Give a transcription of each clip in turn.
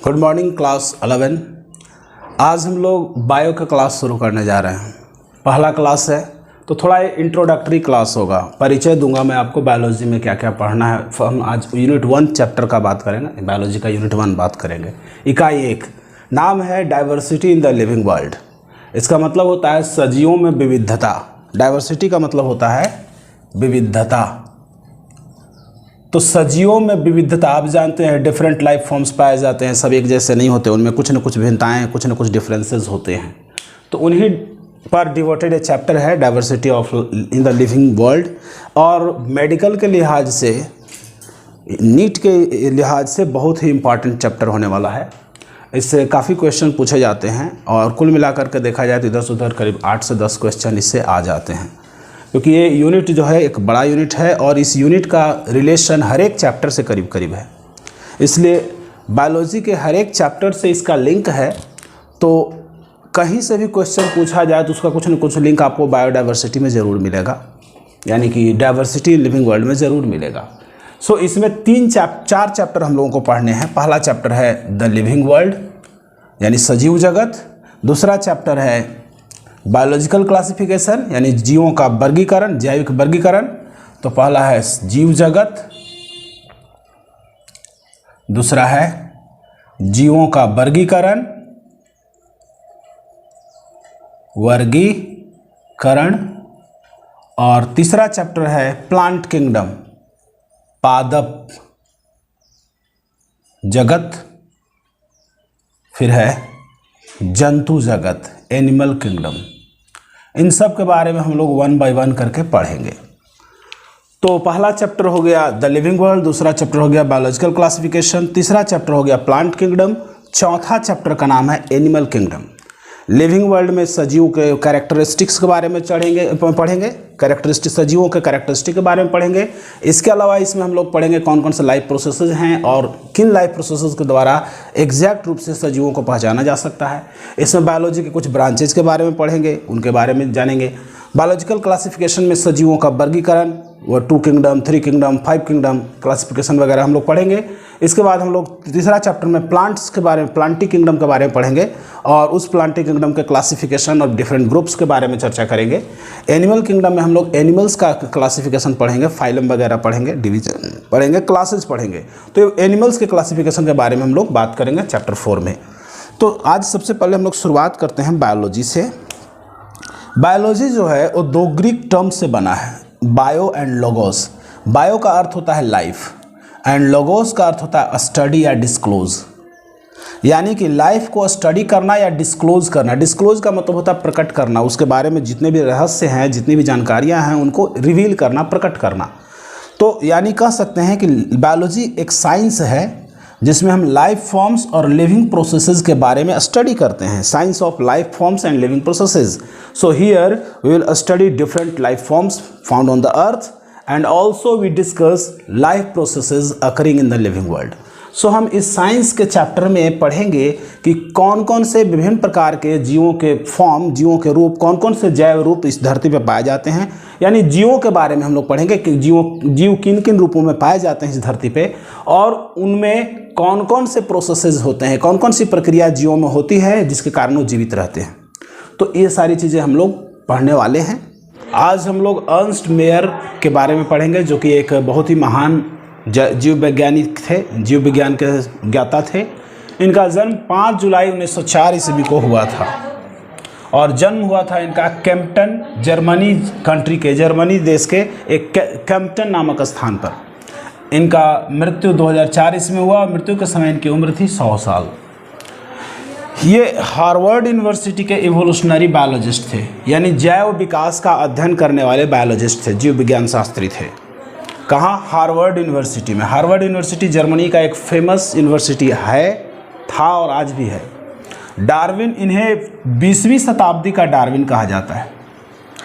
Good morning class 11। आज हम लोग बायो का क्लास शुरू करने जा रहे हैं। पहला क्लास है तो थोड़ा इंट्रोडक्टरी क्लास होगा। परिचय दूंगा मैं आपको बायोलॉजी में क्या क्या पढ़ना है। हम आज यूनिट 1 चैप्टर का बात करेंगे, बायोलॉजी का यूनिट 1 बात करेंगे। इकाई 1 नाम है diversity in the living world. इसका मतलब होता है सजीवों में विविधता। डाइवर्सिटी का मतलब होता है विविधता। तो सजीवों में विविधता, आप जानते हैं डिफरेंट लाइफ फॉर्म्स पाए जाते हैं, सब एक जैसे नहीं होते, उनमें कुछ न कुछ भिन्नताएं, कुछ न कुछ डिफरेंसेस होते हैं। तो उन्हीं पर डिवोटेड एक चैप्टर है diversity of in the living world. और मेडिकल के लिहाज से, नीट के लिहाज से बहुत ही इम्पॉर्टेंट चैप्टर होने वाला है। इससे काफ़ी क्वेश्चन पूछे जाते हैं और कुल मिलाकर के देखा जाए तो इधर से उधर करीब 8 से 10 क्वेश्चन इससे आ जाते हैं, क्योंकि ये यूनिट जो है एक बड़ा यूनिट है और इस यूनिट का रिलेशन हर एक चैप्टर से करीब करीब है। इसलिए बायोलॉजी के हर एक चैप्टर से इसका लिंक है। तो कहीं से भी क्वेश्चन पूछा जाए तो उसका कुछ न कुछ लिंक आपको बायोडाइवर्सिटी में ज़रूर मिलेगा, यानी कि डाइवर्सिटी इन लिविंग वर्ल्ड में ज़रूर मिलेगा। सो इसमें 4 चैप्टर हम लोगों को पढ़ने हैं। पहला चैप्टर है द लिविंग वर्ल्ड, यानी सजीव जगत। दूसरा चैप्टर है बायोलॉजिकल क्लासिफिकेशन, यानी जीवों का वर्गीकरण, जैविक वर्गीकरण। तो पहला है जीव जगत, दूसरा है जीवों का वर्गीकरण, और तीसरा चैप्टर है प्लांट किंगडम, पादप जगत। फिर है जंतु जगत, एनिमल किंगडम। इन सब के बारे में हम लोग 1 बाय 1 करके पढ़ेंगे। तो पहला चैप्टर हो गया द लिविंग वर्ल्ड, दूसरा चैप्टर हो गया बायोलॉजिकल क्लासिफिकेशन, तीसरा चैप्टर हो गया प्लांट किंगडम, चौथा चैप्टर का नाम है एनिमल किंगडम। लिविंग वर्ल्ड में सजीव के कैरेक्टरिस्टिक्स के बारे में पढ़ेंगे, कैरेक्टरिस्टिक सजीवों के कैरेक्टरिस्टिक के बारे में पढ़ेंगे। इसके अलावा इसमें हम लोग पढ़ेंगे कौन कौन से लाइफ प्रोसेसेस हैं और किन लाइफ प्रोसेसेस के द्वारा एग्जैक्ट रूप से सजीवों को पहचाना जा सकता है। इसमें बायोलॉजी के कुछ ब्रांचेज के बारे में पढ़ेंगे, उनके बारे में जानेंगे। बायोलॉजिकल क्लासिफिकेशन में सजीवों का वर्गीकरण, वो 2 किंगडम, 3 किंगडम, 5 किंगडम क्लासिफिकेशन वगैरह हम लोग पढ़ेंगे। इसके बाद हम लोग तीसरा चैप्टर में प्लांट्स के बारे में, प्लांटी किंगडम के बारे में पढ़ेंगे और उस प्लांटी किंगडम के क्लासिफिकेशन और डिफरेंट ग्रुप्स के बारे में चर्चा करेंगे। एनिमल किंगडम में हम लोग एनिमल्स का क्लासिफिकेशन पढ़ेंगे, फाइलम वगैरह पढ़ेंगे, डिवीजन पढ़ेंगे, क्लासेस पढ़ेंगे। तो एनिमल्स के क्लासिफिकेशन के बारे में हम लोग बात करेंगे चैप्टर 4 में। तो आज सबसे पहले हम लोग शुरुआत करते हैं बायोलॉजी से। बायोलॉजी जो है वो 2 ग्रीक टर्म से बना है, बायो एंड लोगोस। बायो का अर्थ होता है लाइफ एंड लोगोस का अर्थ होता है स्टडी या डिस्क्लोज, यानी कि लाइफ को स्टडी करना या डिस्क्लोज करना। डिस्क्लोज का मतलब होता है प्रकट करना, उसके बारे में जितने भी रहस्य हैं, जितनी भी जानकारियां हैं उनको रिवील करना, प्रकट करना। तो यानी कह सकते हैं कि बायोलॉजी एक साइंस है जिसमें हम लाइफ फॉर्म्स और लिविंग प्रोसेसेस के बारे में स्टडी करते हैं। Science of life forms and living processes. So here we will study different life forms found on the earth and also we discuss life processes occurring in the living world. So हम इस science के chapter में पढ़ेंगे कि कौन कौन से विभिन्न प्रकार के जीवों के फॉर्म, जीवों के रूप, कौन कौन से जैव रूप इस धरती पर पाए जाते हैं। यानी जीवों के बारे में हम लोग पढ़ेंगे कि जीव किन किन रूपों में पाए जाते हैं इस धरती पे, और उनमें कौन कौन से प्रोसेसेस होते हैं, कौन कौन सी प्रक्रिया जीवों में होती है जिसके कारण वो जीवित रहते हैं। तो ये सारी चीज़ें हम लोग पढ़ने वाले हैं। आज हम लोग अर्नस्ट मेयर के बारे में पढ़ेंगे, जो कि एक बहुत ही महान जीव वैज्ञानिक थे, जीव विज्ञान के ज्ञाता थे। इनका जन्म 5 जुलाई 1904 ईस्वी को हुआ था और जन्म हुआ था इनका कैम्पटन, जर्मनी कंट्री के, जर्मनी देश के एक कैम्पटन नामक स्थान पर। इनका मृत्यु 2004 ईस्वी में हुआ। मृत्यु के समय इनकी उम्र थी 100 साल। ये हार्वर्ड यूनिवर्सिटी के इवोल्यूशनरी बायोलॉजिस्ट थे, यानी जैव विकास का अध्ययन करने वाले बायोलॉजिस्ट थे, जीव विज्ञान शास्त्री थे। कहाँ? हार्वर्ड यूनिवर्सिटी में। हार्वर्ड यूनिवर्सिटी जर्मनी का एक फेमस यूनिवर्सिटी है, था और आज भी है। डार्विन, इन्हें 20वीं शताब्दी का डार्विन कहा जाता है।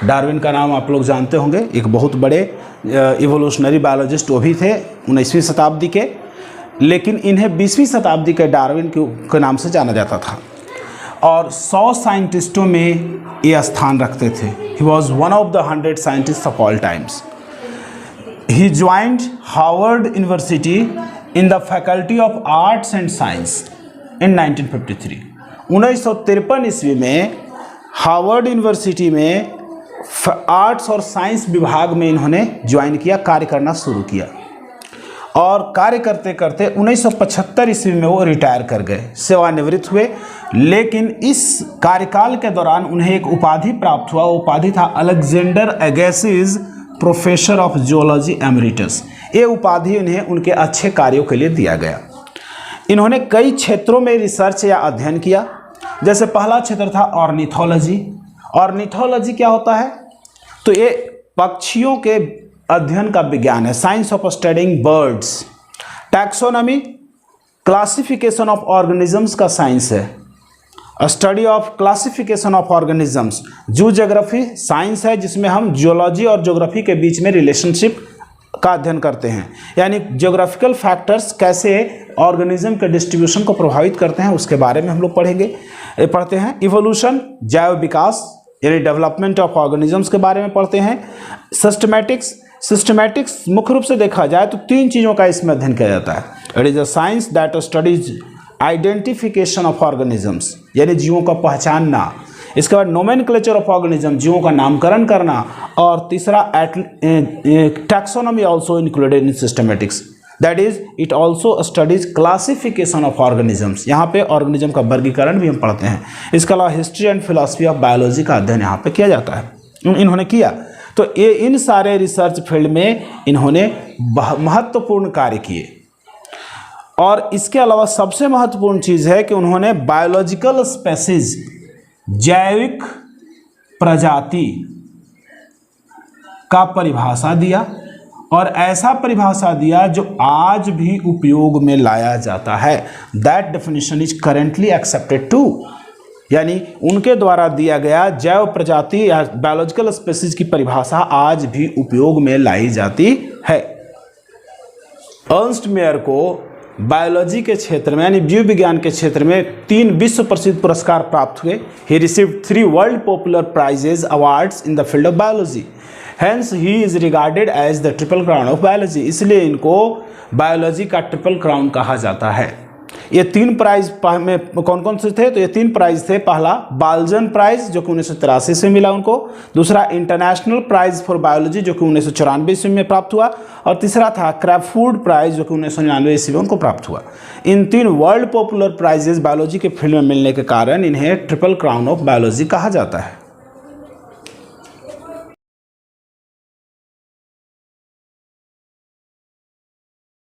डार्विन का नाम आप लोग जानते होंगे, एक बहुत बड़े इवोल्यूशनरी बायोलॉजिस्ट वो भी थे 19वीं शताब्दी के, लेकिन इन्हें 20वीं शताब्दी के डार्विन के नाम से जाना जाता था और 100 साइंटिस्टों में ये स्थान रखते थे। He was one of the 100 scientist of all times. He joined Harvard University in the Faculty of Arts and Science इन 1953। 1953 ईस्वी में हार्वर्ड यूनिवर्सिटी में आर्ट्स और साइंस विभाग में इन्होंने ज्वाइन किया, कार्य करना शुरू किया और कार्य करते करते 1975 ईस्वी में वो रिटायर कर गए, सेवानिवृत्त हुए। लेकिन इस कार्यकाल के दौरान उन्हें एक उपाधि प्राप्त हुआ, वो उपाधि था Alexander Agassiz professor of geology emeritus. ये उपाधि उन्हें उनके अच्छे कार्यों के लिए दिया गया। इन्होंने कई क्षेत्रों में रिसर्च या अध्ययन किया। जैसे पहला क्षेत्र था ऑर्निथोलॉजी। ऑर्निथोलॉजी क्या होता है? तो ये पक्षियों के अध्ययन का विज्ञान है, science of studying birds. Taxonomy, classification of organisms का साइंस है, study of classification of organisms. जू ज्योग्राफी साइंस है जिसमें हम जियोलॉजी और ज्योग्राफी के बीच में रिलेशनशिप का अध्ययन करते हैं, यानी ज्योग्राफिकल फैक्टर्स कैसे ऑर्गेनिज्म के डिस्ट्रीब्यूशन को प्रभावित करते हैं उसके बारे में हम लोग पढ़ते हैं। इवोल्यूशन, जैव विकास यानी डेवलपमेंट ऑफ ऑर्गेनिजम्स के बारे में पढ़ते हैं। सिस्टमैटिक्स मुख्य रूप से देखा जाए तो 3 चीज़ों का इसमें अध्ययन किया जाता है। It is a science that studies identification of organisms यानी जीवों का पहचानना। इसके बाद नोमेनक्लेचर ऑफ ऑर्गेनिज्म, जीवों का नामकरण करना। और तीसरा taxonomy also included in systematics, that is it also studies classification of organisms. यहाँ पे ऑर्गेनिज्म का वर्गीकरण भी हम पढ़ते हैं। इसके अलावा history and philosophy of biology का अध्ययन यहाँ पे किया जाता है, इन्होंने किया। तो ये इन सारे रिसर्च फील्ड में इन्होंने महत्वपूर्ण कार्य किए। और इसके अलावा सबसे महत्वपूर्ण चीज़ है कि उन्होंने बायोलॉजिकल स्पेसीज, जैविक प्रजाति का परिभाषा दिया और ऐसा परिभाषा दिया जो आज भी उपयोग में लाया जाता है। That definition is currently accepted too, यानी उनके द्वारा दिया गया जैव प्रजाति या बायोलॉजिकल स्पेसीज की परिभाषा आज भी उपयोग में लाई जाती है। अर्न्स्ट मेयर को बायोलॉजी के क्षेत्र में यानी जीव विज्ञान के क्षेत्र में 3 विश्व प्रसिद्ध पुरस्कार प्राप्त हुए। He received 3 world popular prizes awards in the field of biology. Hence he is regarded as the triple crown of biology. इसलिए इनको बायोलॉजी का ट्रिपल क्राउन कहा जाता है। ये 3 प्राइज में कौन कौन से थे? तो ये 3 प्राइज थे। पहला बाल्जन प्राइज जो कि 1983 से मिला उनको, दूसरा इंटरनेशनल प्राइज फॉर बायोलॉजी जो कि 1994 ईस्वी में प्राप्त हुआ, और तीसरा था क्रैफोर्ड प्राइज जो कि 1999 ईस्वी में उनको प्राप्त हुआ। इन 3 वर्ल्ड पॉपुलर प्राइजेस बायोलॉजी के फील्ड में मिलने के कारण इन्हें ट्रिपल क्राउन ऑफ बायोलॉजी कहा जाता है।